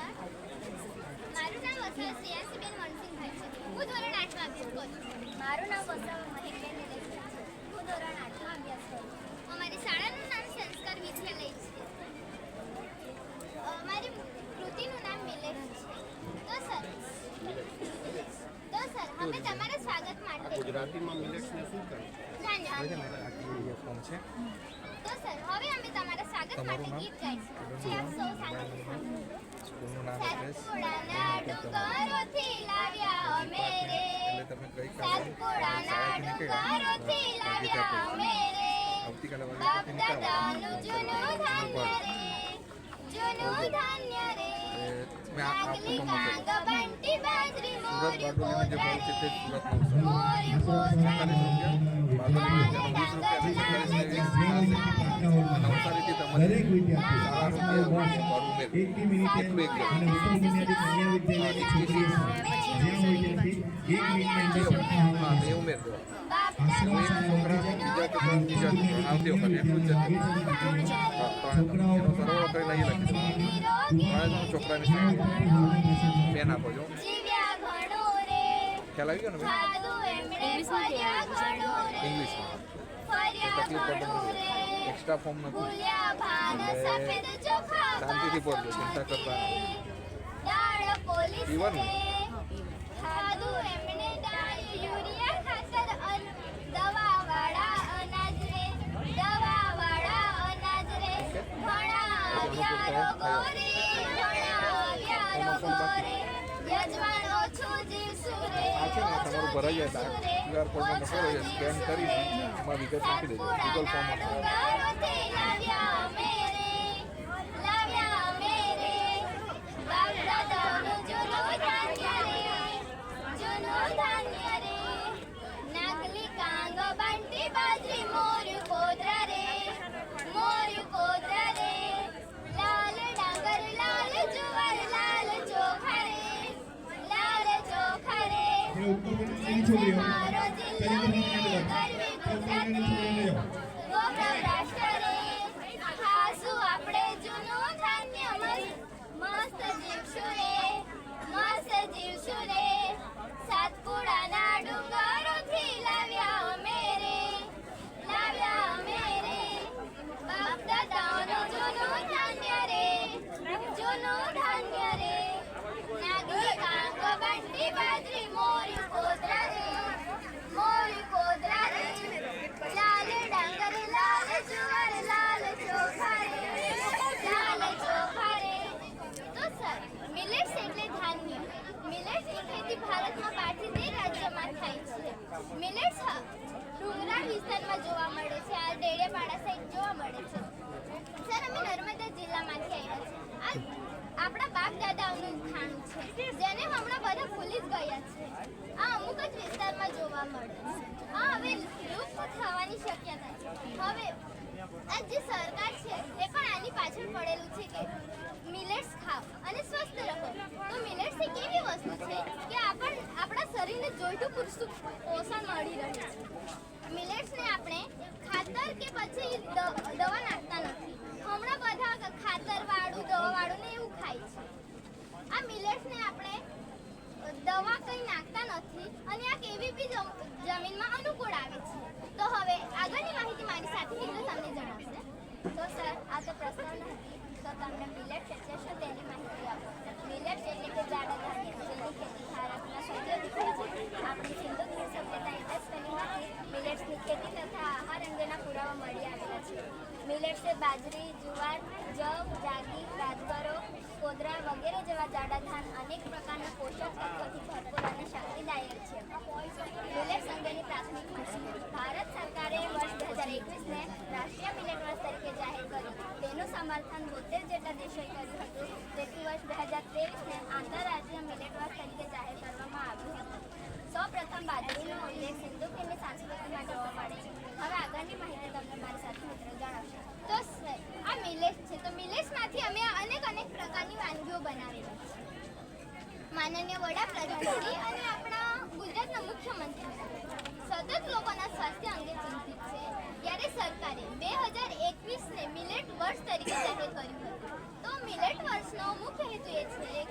મારું નામ વસાવા શ્રેયાસીબેન મનસિંહભાઈ છે. હું ધોરણ 8માં અભ્યાસ કરું છું. મારું નામ વસાવા મહેકબેન નિલેશભાઈ છે. હું ધોરણ 8માં અભ્યાસ કરું છું. અમારી શાળાનું નામ સંસ્કાર વિદ્યાલય છે. અમારી કૃતિનું નામ મિલેટ છે. તો સર અમે તમારા સ્વાગત માટે ગુજરાતીમાં મિલેટ્સને શું કહે ફોર્મ છે તો સર હવે અમે તમારા સ્વાગત માટે ગીત ગાઈશું જે આપ સૌ સાથે સ્કૂલનું નામ એડ્રેસ સાતપુડાના ડુંગરોથી લાવ્યા અમે રે એટલે તમે કઈ સાતપુડાના ડુંગરોથી લાવ્યા અમે રે આવતીકાલે બાપ દાદાનું જૂનું ધાન્ય રે જૂનું ધાન્ય રે નાગલી કાંગ બંટી બાજરી મોરી કોદરા રે મોરી કોદરા રે લાલ ડાંગર લાલ નવસારીથી તમારે દરેક વિદ્યાર્થી એક મિનિટે અને ઉત્તર દુનિયાથી કન્યા વિદ્યાલયની છોકરીઓ જ્યાં વિદ્યાર્થી 1 મિનિટની અંદર ઉમેર દો આશ્રમ છોકરા બીજા આવતી વખતે એટલું જ સરવાળો કરી નહીં લખી છોકરાની પેન આપો છો ખ્યાલ આવી ગયો ને ઇંગ્લિશમાં તકલીફ પડતી નથી એક્સ્ટ્રા ફોર્મ નથી શાંતિથી બોલજો ચિંતા કરતા ઈવન તમારું ભરાઈ જાય ક્યુઆર કોડમાં નખો સ્કેન કરી એમાં વિગત નાખી દેજો ગૂગલ ફોર્મ નાગલી કાંગ બંટી બાજરી મોર કોદરા રે મોર કોદરા રે લાલ ડાંગર લાલ જુવાર લાલ ચોખા રે લાલ ચોખા રે છોકરીઓ મારો જિલ્લો રે ગરવી ગુજરાત રે ગૌરવ રાષ્ટ્ર રે ખાસું આપણે જૂનું ધાન્ય મસ્ત જીવશું રે મસ્ત જીવશું રે સાતપુડાના ડુંગરોથી લાવ્યા અમે રે બાપ દાદાનું જૂનું ધાન્ય રે જૂનું ધાન્ય રે નાગલી કાંગ બંટી બાજરી મોરી કોદરા રે લાલ ડાંગર લાલ જુવાર લાલ ચોખા રે તો સર મિલેટ્સ એટલે ધાન્ય મિલેટ્સની ખેતી ભારતમાં 12 થી 13 રાજ્યોમાં થાય છે મિલેટ્સ ડુંગરાળ વિસ્તારમાં જોવા મળે છે આ ડેડિયાપાડા સાઈડ જોવા મળે છે સર અમે નર્મદા જિલ્લામાંથી આવ્યા છે આ આપણા બાપ દાદાઓનું ખાણું છે જેને હમણાં બધા ભૂલી જ ગયા છે આ અમુક જ વિસ્તારમાં જોવા મળે છે આ હવે લુપ્ત થવાની શક્યતા છે હવે આ જે સરકાર છે એ પણ આની પાછળ પડેલું છે કે મિલેટ્સ ખાઓ અને સ્વસ્થ રહો તો મિલેટ્સ એક એવી વસ્તુ છે કે આપણા શરીરને જોઈતું પૂરતું પોષણ મળી રહે છે મિલેટ્સને આપણે ખાતર કે પછી દવા નાખતા નથી હમણાં બધા ખાતરવાળું દવાવાળું ને એવું ખાય છે આ મિલેટ્સને આપણે દવા કંઈ નાખતા નથી અને આ કેવી બી જમીનમાં અનુકૂળ આવે છે તો હવે આગળની માહિતી મારી સાથે મિત્રો તમને જણાવશે તો સર આ તો પ્રશ્ન હતી તો તમને મિલેટ્સ એટલે શું તેની માહિતી આપો મિલેટ્સ એટલે કે જાડા ધાન્ય જેની ખેતી ભારતના સૌથી થાય છે આપણી સિંધુ ખીણ સભ્યતા ઇન્ડસ વેલીમાંથી મિલેટ્સની ખેતી તથા આહાર અંગેના પુરાવા મળી આવેલા છે મિલેટ્સ એ બાજરી જુવાર જવ રાગી રાજગરો કોદરા વગેરે જેવા જાડા ધાન અનેક પ્રકારના પોષક તત્વોથી ભરપૂર અને શક્તિદાયક છે મિલેટ્સ અંગેની પ્રાથમિક માહિતી ભારત સરકારે વર્ષ 2021ને રાષ્ટ્રીય મિલેટ વર્ષ તરીકે જાહેર કર્યું તેનું સમર્થન 72 જેટલા દેશોએ કર્યું હતું તેથી વર્ષ 2023ને આંતરરાષ્ટ્રીય મિલેટ વર્ષ તરીકે જાહેર કરવામાં આવ્યું હતું સૌપ્રથમ બાજરીનો ઉલ્લેખ સિંધુ ખીણની સંસ્કૃતિમાં જોવા મળે છે હવે આગળની માહિતી તમને મારી સાથે મિત્રો જણાવશે તો સર આ મિલેટ્સ છે તો મિલેટ્સમાંથી અમે અનેક પ્રકારની વાનગીઓ બનાવેલી છે માનનીય વડાપ્રધાનશ્રી અને આપણા ગુજરાતના મુખ્યમંત્રી સતત લોકોના સ્વાસ્થ્ય અંગે ચિંતિત છે ત્યારે સરકારે 2021ને મિલેટ વર્ષ તરીકે જાહેર કર્યું હતું તો મિલેટ વર્ષનો મુખ્ય હેતુ એ છે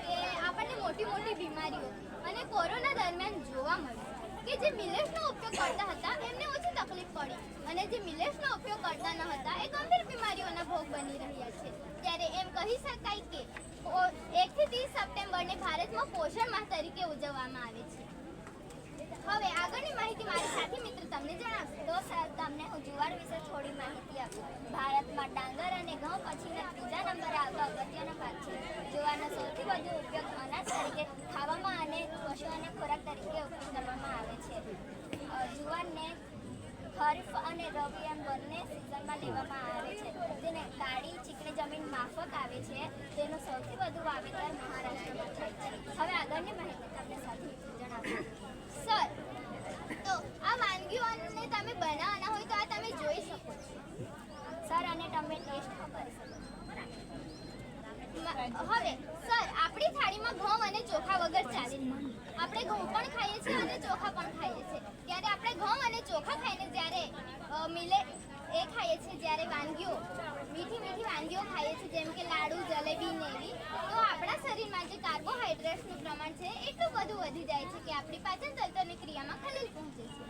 મોટી મોટી બીમારીઓ અને કોરોના દરમિયાન જોવા મળ્યું કે જે મિલેટ્સનો ઉપયોગ કરતા હતા એમને ઓછી તકલીફ પડી અને જે મિલેટ્સનો ઉપયોગ કરતા ન હતા એ ગંભીર બીમારીઓના ભોગ બની રહ્યા છે. ત્યારે એમ કહી શકાય કે 1 થી 30 સપ્ટેમ્બરને ભારતમાં પોષણ માહ તરીકે ઉજવવામાં આવે છે. હવે આગળની માહિતી મારી સાથી મિત્ર તમને જણાવશે. તો સર તમને હું જુવાર વિશે થોડી માહિતી આપું. ભારતમાં ડાંગર અને ઘઉં પછીના ત્રીજા નંબરે આવતો અગત્યનો ભાગ છે. જુવારનો સૌથી વધુ ઉપયોગ અનાજ તરીકે ખાવામાં અને પશુઓને ખોરાક તરીકે ઉપયોગ કરવામાં આવે છે. જુવારને ખરીફ અને રવિ એમ બંને સિઝનમાં લેવામાં આવે છે. જેને કાળી ચીકણી જમીન માફક આવે છે તેનું સૌથી વધુ વાવેતર મહારાષ્ટ્રમાં થાય છે. હવે આગળની માહિતી તમને સાથે જણાવું. સર, તો આ વાનગીઓને તમે બનાવવાના હોય તો આ તમે જોઈ શકો છો. સર અને તમે ટેસ્ટ કરી શકો. હવે સર, આપણી થાળીમાં ઘઉં અને ચોખા વગર ચાલે નહીં. આપણે ઘઉં પણ ખાઈએ છીએ અને ચોખા પણ ખાઈએ છીએ. ત્યારે આપણે ઘઉં અને ચોખા ખાઈને જ્યારે ખાઈએ છીએ, જ્યારે વાનગીઓ મીઠી મીઠી વાનગીઓ ખાઈએ છીએ જેમ કે લાડુ, જલેબી ને એવી, તો આપણા શરીરમાં જે કાર્બોહાઈડ્રેટ્સનું પ્રમાણ છે એટલું બધું વધી જાય છે કે આપણી પાચન તંત્રની ક્રિયામાં ખલેલ પહોંચે છે.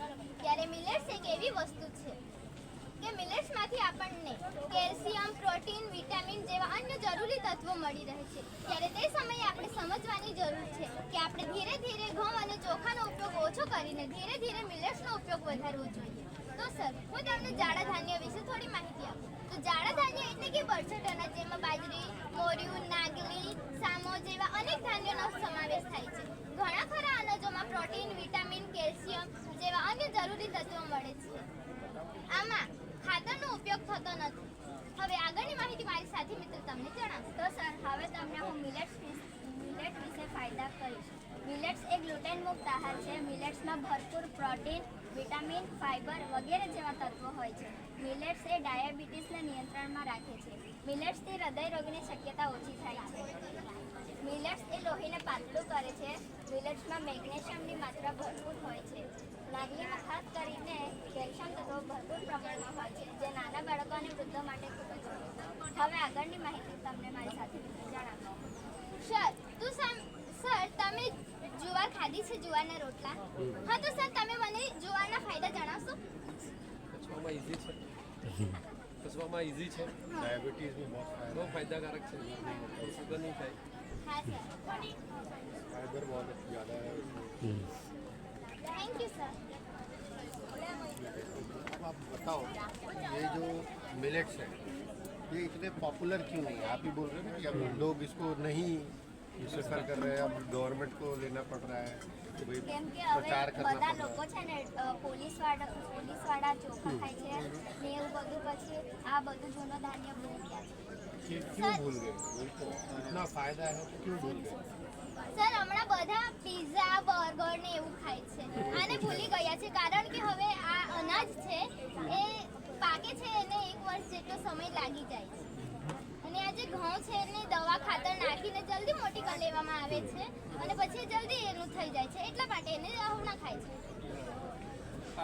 ત્યારે મિલેટ્સ એક એવી વસ્તુ છે કે મિલેટ્સમાંથી આપણને કેલ્શિયમ, પ્રોટીન, વિટામિન જેવા અન્ય જરૂરી તત્વો મળી રહે છે. ત્યારે તે સમયે આપણે સમજવાની જરૂર છે કે આપણે ધીરે ધીરે ઘઉં અને ચોખાનો ઉપયોગ ઓછો કરીને ધીરે ધીરે મિલેટ્સનો ઉપયોગ વધારવો જોઈએ. તો સર, હું તમને જાડા ધાન્ય વિશે થોડી માહિતી આપું. તો જાડા ધાન્ય એટલે કે બરછટ અનાજ જેમાં બાજરી, મોરિયું, નાગલી, સામો જેવા અનેક ધાન્યોનો સમાવેશ થાય છે. ઘણા ખરા અનાજોમાં પ્રોટીન, વિટામિન, કેલ્શિયમ જેવા અન્ય જરૂરી તત્વો મળે છે. આમાં ખાતરનો ઉપયોગ થતો નથી. હવે આગળની માહિતી મારી સાથી મિત્ર તમને જણાવશે. તો સર હવે તમને હું મિલેટ વિશે ફાયદા કહીશ. મિલેટ્સ એક ગ્લુટેન મુક્ત આહાર છે. મિલેટ્સમાં ભરપૂર પ્રોટીન, વિટામિન, ફાઇબર વગેરે જેવા તત્વો હોય છે. મિલેટ્સ એ ડાયાબિટીસને નિયંત્રણમાં રાખે છે. મિલેટ્સથી હૃદય રોગની શક્યતા ઓછી થાય છે. મિલેટ્સ એ લોહીને પાતળું કરે છે. મિલેટ્સમાં મેગ્નેશિયમની માત્રા ભરપૂર હોય છે. નાગલીમાં ખાસ કરીને કેલ્શિયમ તત્વો ભરપૂર પ્રમાણમાં હોય છે, જે નાના બાળકો અને વૃદ્ધો માટે ખૂબ જ જરૂરી છે. હવે આગળની માહિતી તમને મારી સાથે જણાવો. સર, તમે જુવાર ખાધી છે, જુવારના રોટલા? હા, તો સર તમે મને જુવારના ફાયદા જણાવશો? પચવામાં ઇઝી છે. ડાયાબિટીસનું બહુ ફાયદાકારક છે. શુગર નહીં થાય. હા સર, फाइबर बहुत ज़्यादा है उसमें. Thank you sir. अब आप बताओ ये जो मिलेट्स है ये इतने पॉपुलर क्यों नहीं है? आप ही बोल रहे हैं ना कि अब लोग इसको नहीं प्रेफर कर रहे हैं, अब गवर्नमेंट को लेना पड़ रहा है कि भाई કેમ કે હવે प्रचार करना બધા पड़ લોકો रहा છે ને પોલીસવાળા ચોખા ખાય છે ને એવું બધું, પછી આ બધું જૂનો ધાન્ય ભૂલી ગયા છે. है क्यों भूल गए? इतना फायदा है तो क्यों भूल गए? સર, હમણાં બધા પિઝા, બર્ગર ને એવું ખાય છે. આને ભૂલી ગયા છે કારણ કે હવે આ અનાજ છે એ પાકે છે એને 1 વર્ષ જેટલો સમય લાગી જાય છે. અને આ જે ઘઉં છે એને દવા ખાતર નાખીને જલ્દી મોટી કરી લેવામાં આવે છે અને પછી જલ્દી એનું થઈ જાય છે, એટલા માટે એને હમણાં ખાય છે.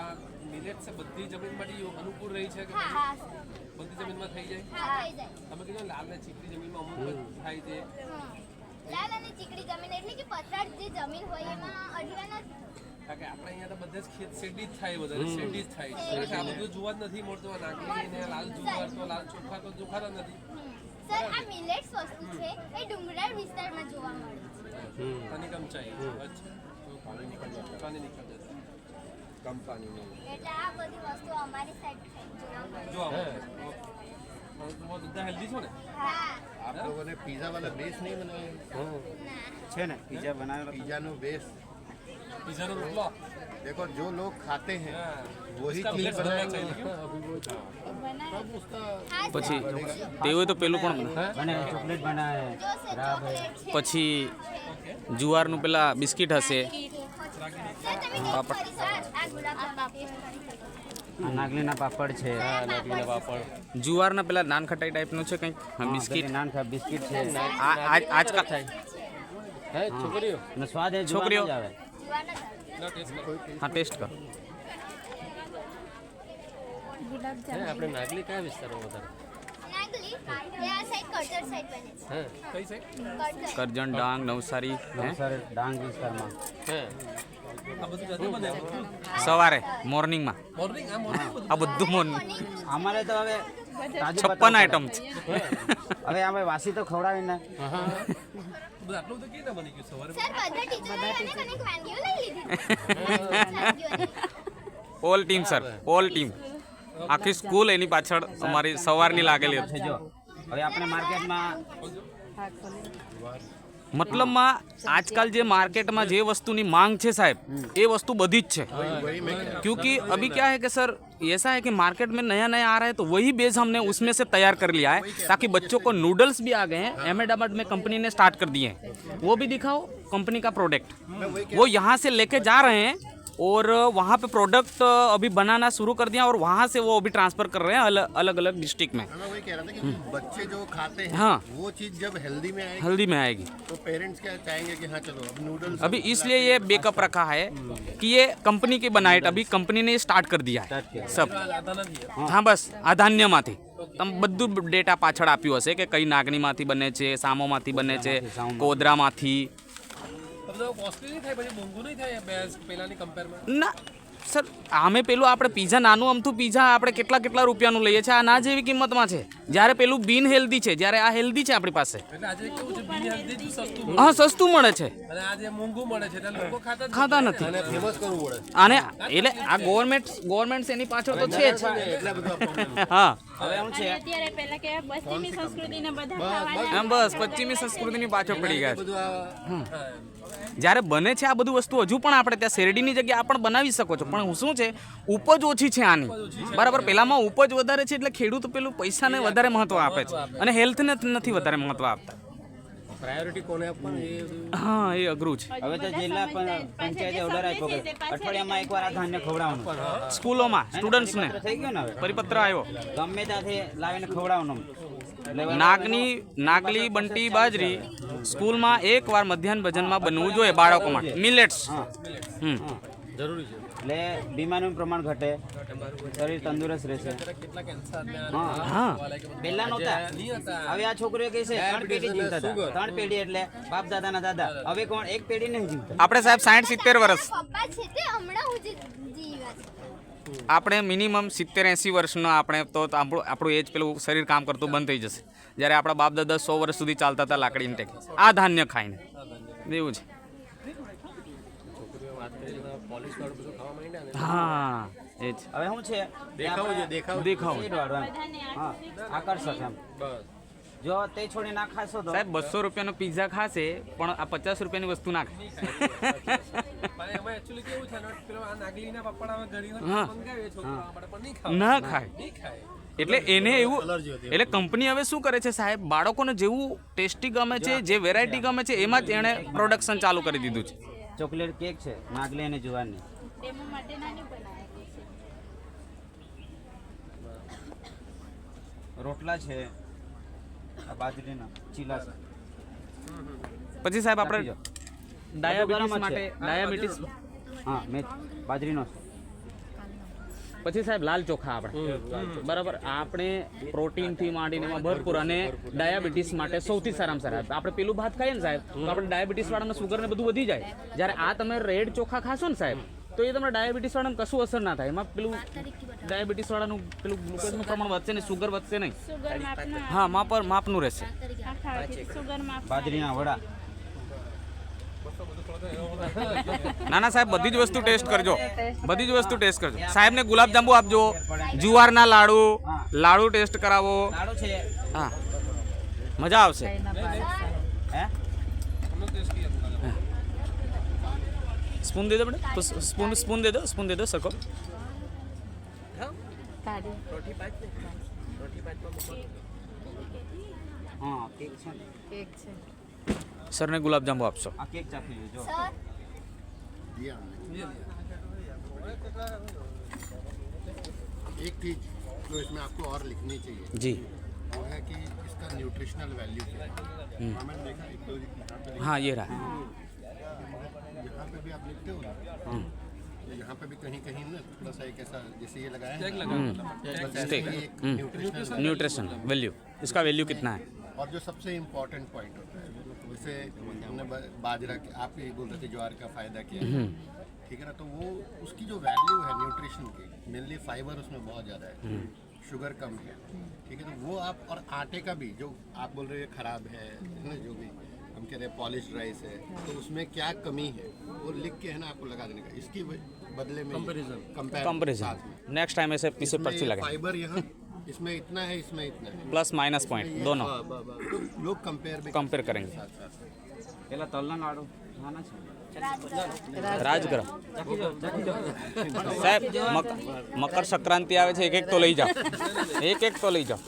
આ મિલેટ્સ બધી જમીન માટે અનુકૂળ રહી છે કે હા હા સર. બધી જમીનમાં થઈ જાય? હા, થઈ જાય. તમે કીધું લાલ ને ચીકણી જમીનમાં અમુક થાય છે. હા. લાલ અને ચીકણી જમીન એટલે કે પથરાળ જે જમીન હોય એમાં અઢળાના કારણ કે આપણે અહીંયા તો બધે જ ખેત શેરડી જ થાય, વધારે શેરડી જ થાય. કારણ કે આ બધું જોવા જ નથી મળતું. આ નાગલી ને લાલ જુવાર તો લાલ ચોખા તો ચોખા નથી. સર, આ મિલેટ્સ વસ્તુ છે એ ડુંગરાળ વિસ્તારમાં જોવા મળે છે. પાણી કમ चाहिए. अच्छा, तो पानी निकल जाता है. पानी निकल जाता है. कम पानी में એટલે આ બધી વસ્તુ અમારી સાઈડ જોવા મળે. जो वो બધા હેલ્ધી છો ને? હા. आप लोगों ने पिज़्ज़ा वाला बेस नहीं बनाया? ના. છે ને પિઝા બનાવેલો पिज़्ज़ा नो बेस પીઝાનો રોટલો. देखो जो लोग खाते हैं હા. वही इसका चीज मिलेट्स बनाना बनना चाहिए चाहिए. क्यों? तब उसका હા, સર. પછી તે હોય તો પેલું પણ અને ચોકલેટ બનાવે. જો સર, ચોકલેટ છે. પછી જુવારનું પેલા બિસ્કિટ હશે. સર, તમે ટેસ્ટ કરી શકો. આ ગુલાબજાંબુ ટેસ્ટ કરી શકો. આ નાગલીના પાપડ છે. પાપડ. જુવારના પેલા નાન ખટાઈ ટાઈપનું છે કંઈક બિસ્કિટ. નાન ખા બિસ્કિટ છે. આજકાલ હે છોકરીઓ અને સ્વાદ એ છોકરીઓ. જુવારનો જ આવે. જુવારના સર. ના ટેસ્ટ કરો. હા, ટેસ્ટ કર. આપણે નાગલી કયા વિસ્તારમાં વધારે? નાગલી ये आ साइड कर्जत साइड बने છે હે કઈ સાઈડ कर्जत કરજણ ડાંગ નવસારી હે સર ડાંગ વિસ્તારમાં હે આ બધું જાતે બને છે સવારે મોર્નિંગમાં મોર્નિંગ આ મોર્નિંગ બધું આ બધું મોર્નિંગ અમારે તો હવે તાજું 56 બતાવવું આઈટમ પડે. છે હવે અમે વાસી તો ખવડાવીને બધું આટલું બધું કેવી રીતે બની ગયું સવારે સર બધા ટીચરોએ અને કનેક વાનગીઓ લઈ લીધી all team sir all team આખી સ્કૂલ એની પાછળ અમારી સવારની લાગેલી હતી છે જો હવે આપણે માર્કેટમાં મતલબમાં આજકાલ જે માर्केटમાં જે વસ્તુની માંગ છે સાહેબ એ વस्तु બધી જ છે क्योंकि अभी क्या है कि सर ऐसा है कि मार्केट में नया नया आ रहा है तो वही बेस हमने उसमें से तैयार कर लिया है ताकि बच्चों को नूडल्स भी आ गए हैं अहमदाबाद में कंपनी ने स्टार्ट कर दिए हैं वो भी दिखाओ कंपनी का प्रोडक्ट वो यहाँ से लेके जा रहे हैं और वहाँ पे प्रोडक्ट अभी बनाना शुरू कर दिया और वहाँ से वो अभी ट्रांसफर कर रहे हैं अलग अलग डिस्ट्रिक्ट में मैं वही कह रहा था कि बच्चे जो खाते हैं हाँ। वो चीज जब हेल्दी में आएगी हल्दी में आएगी तो पेरेंट्स क्या चाहेंगे कि हाँ चलो अब नूडल्स अभी इसलिए ये बेकअप रखा है कि ये कंपनी की बनाइट अभी कंपनी ने स्टार्ट कर दिया है सब આતા નથી હા બસ આ ધાન્યમાંથી તમે બધું ડેટા પાછળ આપ્યું હશે કે કઈ નાગણીમાંથી બને છે સામોમાંથી બને છે કોદરામાંથી બધું કોસ્ટલી નહીં થાય પછી મોંઘું નહીં થાય બેસ પેલાની કમ્પેરમાં ના સર આમે પેલું આપણે પીઝા નાનું અમથું પીઝા આપણે કેટલા રૂપિયાનું લઈએ છીએ આ ના જેવી કિંમતમાં છે જ્યારે પેલું બિન હેલ્ધી છે જ્યારે આ હેલ્ધી છે આપણી પાસે એટલે આજે કેવું છે બિન હેલ્ધી સસ્તું હા સસ્તું મળે છે અને આજે મોંઘું મળે છે એટલે લોકો ખાતા નથી અને ફેમસ કરવું પડે અને એટલે આ ગવર્મેન્ટ એની પાછળ તો છે જ એટલે બધું આ problem. હા હવે શું છે અત્યારે પહેલા કે પશ્ચિમી સંસ્કૃતિને બધા ખાવાના એમ બસ પશ્ચિમી સંસ્કૃતિની પાછળ પડી ગયા છે બધું આ જ્યારે બને છે આ બધું વસ્તુ હજુ પણ આપણે ત્યાં શેરડીની જગ્યાએ આ પણ બનાવી શકો છો પણ શું છે ઉપજ ઓછી છે આની બરાબર પેલામાં ઉપજ વધારે છે એટલે ખેડૂત પેલું પૈસાને વધારે મહત્વ આપે છે અને હેલ્થને નથી વધારે મહત્વ આપતા પ્રાયોરિટી કોને આપવાની એ બધું હા એ અઘરું છે હવે તો જિલ્લા પંચાયતે ઓર્ડર આપ્યો કે અઠવાડિયામાં એકવાર આ ધાન્ય ખવડાવવાનું સ્કૂલોમાં સ્ટુડન્ટ્સને થઈ ગયું ને હવે પરિપત્ર આવ્યો ગમે ત્યાંથી લાવીને ખવડાવવાનું એટલે નાગલી બંટી બાજરી સ્કૂલમાં એકવાર મધ્યાહન ભોજનમાં બનવું જોઈએ બાળકો માટે મિલેટ્સ જરૂરી છે એટલે બીમારીનું પ્રમાણ ઘટે શરીર તંદુરસ્ત રહેશે કેટલા કેન્સર હા પહેલા નહોતા હવે આ છોકરીઓ કહે છે 3 પેઢી જીવતા હતા 3 પેઢી એટલે બાપ દાદાના દાદા હવે કોણ એક પેઢી નહીં જીવતા આપણે સાહેબ 60-70 વર્ષ પપ્પા છે તે હમણાં હું જીવ્યા છે આપણે મિનિમમ 70-80 વર્ષનો આપણે તો આપણું એજ પેલું શરીર કામ કરતું બંધ થઈ જશે જ્યારે આપણા બાપ દાદા 100 વર્ષ સુધી ચાલતા હતા લાકડીની ટેક આ ધાન્ય ખાઈને એવું છે પોલીસ વાળું બધું ખાવા માંડ્યા ને હા એ જ હવે શું છે દેખાવું છે દેખાવું દેખાવ શેડ વાળું એમ. હા આકર્ષક એમ બસ જો તે છોડી ના ખાશો તો સાહેબ 200 રૂપિયાનો પિઝા ખાશે પણ આ 50 રૂપિયાની વસ્તુ ના ખાય પણ એમાં એકચ્યુઅલી કેવું છે ને પેલો આ નાગલીના પપડા અમે ઘણી વખત હા. મંગાવીએ છોકરાઓ માટે પણ નહીં ખાવા ના ખાય નહીં ખાય એટલે એને એવું એટલે કંપની હવે શું કરે છે સાહેબ બાળકોને જેવું ટેસ્ટી ગમે છે જે વેરાયટી ગમે છે એમાં જ એણે પ્રોડક્શન ચાલુ કરી દીધું છે ચોકલેટ કેક છે નાગલી અને જુવારની ડેમો માટે નાની બનાવેલી છે રોટલા છે આ બાજરીના ચીલા છે પછી સાહેબ આપણે રાખી ડાયાબિટીસ ગરમ જ માટે છે. ડાયાબિટીસ હા મેં બાજરીનો છે પછી સાહેબ લાલ ચોખા આપણે બરાબર આપણે પ્રોટીનથી માંડીને એમાં ભરપૂર અને ડાયાબિટીસ માટે સૌથી સારામાં સારા આપણે પેલું ભાત ખાઈએ ને સાહેબ તો આપણે ડાયાબિટીસ વાળાને સુગર ને બધું વધી જાય જ્યારે આ તમે રેડ ચોખા ખાશો ને સાહેબ તો એ તમને ડાયાબિટીસ વાળાને કશું અસર ના થાય એમાં પેલું ડાયાબિટીસ વાળાનું પેલું ગ્લુકોઝનું પ્રમાણ વધશે ને સુગર વધશે નહીં સુગર માપના હા માપનું રહેશે આ ખાવાથી સુગર માપ બાજરીના વડા ના સાહેબ બધી જ વસ્તુ ટેસ્ટ કરજો બધી જ વસ્તુ ટેસ્ટ કરજો સાહેબને ગુલાબજાંબુ આપજો જુવારના લાડુ ટેસ્ટ કરાવો લાડુ છે હા મજા આવશે હે સ્પૂન દે દો બેટા સ્પૂન દે દો સકો હા કેક છે ને સરને ગુલાબજાંબુ આપશો આ કેક ચાખી લેજો સર दिया हमने एक चीज जो इसमें आपको और लिखनी चाहिए जी वो है कि इसका न्यूट्रिशनल वैल्यू क्या है मैंने देखा एक दो यहाँ पे हाँ ये रहा यहाँ पे भी आप लिखते हो ना तो यहाँ पे भी कहीं कहीं ना थोड़ा सा एक ऐसा जैसे ये लगाया है टैग ना, लगा बस ऐसे ही एक न्यूट्रिशनल न्यूट्रिशन वैल्यू, इसका वैल्यू कितना है? और जो सबसे इम्पोर्टेंट पॉइंट होता है जैसे हमने बाजरा के आप ये बोल रहे थे ज्वार का फायदा क्या है, ठीक है ना, तो वो उसकी जो वैल्यू है न्यूट्रिशन की, मेनली फाइबर उसमें बहुत ज़्यादा है, शुगर कम है, ठीक है, तो वो आप और आटे का भी जो आप बोल रहे हैं खराब है ना, जो भी हम कह रहे हैं पॉलिश्ड राइस है, तो उसमें क्या कमी है वो लिख के है ना आपको लगा देने का, इसकी बदले में कंपेरिजन नेक्स्ट टाइम ऐसे पीछे पर्ची लगा, फाइबर यहाँ इसमें इतना है, इसमें इतना है, प्लस माइनस पॉइंट दोनों तो लोग कंपेयर करेंगे। साथ साथ પેલા તલના લાડુ ખાના છે રાજગરમ સાહેબ મકર સંક્રાંતિ આવે છે, એક એક તો લઈ જાઓ, એક એક તો લઈ જાઓ।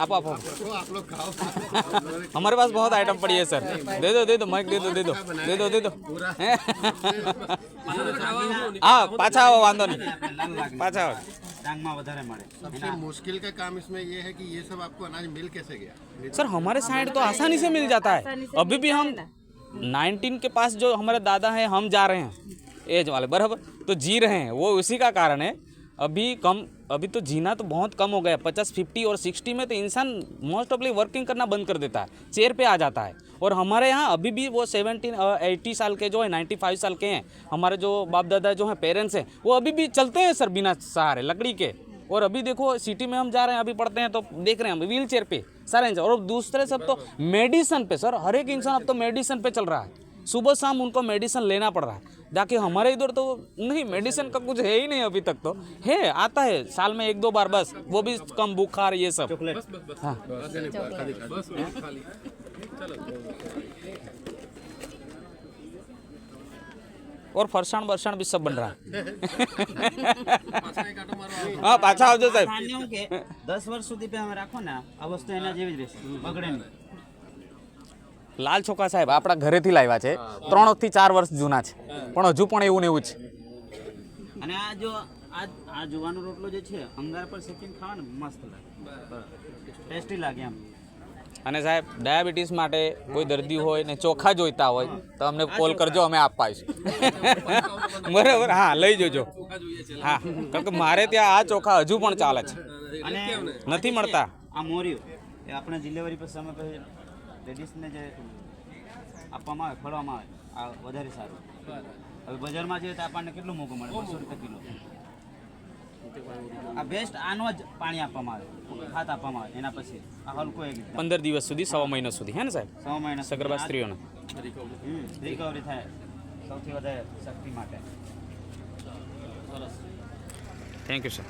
आप तो आप लोग खाओ हमारे पास बहुत आइटम पड़ी है सर, दे दो माइक दे दो हाँ पाछा आओ, वांधो नहीं, पाछा आओ। ડાંગમાં વધારે મળે। सबसे मुश्किल का काम इसमें ये है कि ये सब आपको अनाज मिल कैसे गया? सर हमारे साइड तो आसानी से मिल जाता है, अभी भी हम 19 के पास जो हमारे दादा हैं हम जा रहे हैं एज वाले बराबर, तो जी रहे हैं, वो उसी का कारण है। अभी तो जीना तो बहुत कम हो गया, 50, 50 और 60 में तो इंसान मोस्ट ऑफली वर्किंग करना बंद कर देता है, चेयर पे आ जाता है। और हमारे यहाँ अभी भी वो 80 साल के जो है 95 साल के हैं, हमारे जो बाप दादा जो हैं पेरेंट्स हैं, वो अभी भी चलते हैं सर बिना सहारे लकड़ी के। और अभी देखो सिटी में हम जा रहे हैं, अभी पढ़ते हैं तो देख रहे हैं हम व्हील चेयर पे सारे, और दूसरे सब तो मेडिसन पे सर, हर एक इंसान अब तो मेडिसन पे चल रहा है, सुबह शाम उनको मेडिसिन लेना पड़ रहा है, जाके हमारे इधर तो नहीं, मेडिसिन का कुछ है ही नहीं अभी तक, तो है आता है साल में 1-2 बार बस, वो भी कम बुखार ये सब। हाँ खाली और फरसाण बरसाण भी सब बन रहा है। પાછા એક આટો મારવા हाँ पाछा आवजो साहेब। ધાન્યો કે 10 વર્ષ સુધી पे અમે રાખો ને આ વસ્તુ એના જેવી જ રહેશે, બગડે નહીં। લાલ ચોખા સાહેબ આપણા ઘરેથી લાવ્યા છે, 3 થી 4 વર્ષ જૂના છે, પણ હજુ પણ એવું ને એવું છે। અને આ જો આ જુવાનો રોટલો જે છે અંગાર પર શેકીને ખાવાનો મસ્ત લાગે, ટેસ્ટી લાગે એમ। અને સાહેબ ડાયાબિટીસ માટે કોઈ દર્દી હોય ને ચોખા જોઈતા હોય તો અમને કોલ કરજો, અમે આપવા આવીશું। બરાબર, હા લઈ જજો। હા કારણ કે મારે ત્યાં આ ચોખા હજુ પણ ચાલે છે, અને નથી મળતા। આ મોર્યું એ આપણે ડિલિવરી પર સમય પછી લેડીઝને જે આપવામાં આવે, ખવડાવવામાં આવે, આ વધારે સારું। હવે બજારમાં જઈએ તો આપણને કેટલું મોંઘું મળે, 200 રૂપિયા કિલો। આ બેસ્ટ આનો જ પાણી આપવામાં આવે, ભાત આપવામાં આવે, એના પછી આ હલકો એકદમ 15 દિવસ સુધી, 1.5 મહિના સુધી, હે ને સાહેબ? 6 મહિના સગર્ભા સ્ત્રીઓને રિકવરી થાય, સૌથી વધારે શક્તિ માટે। Thank you sir.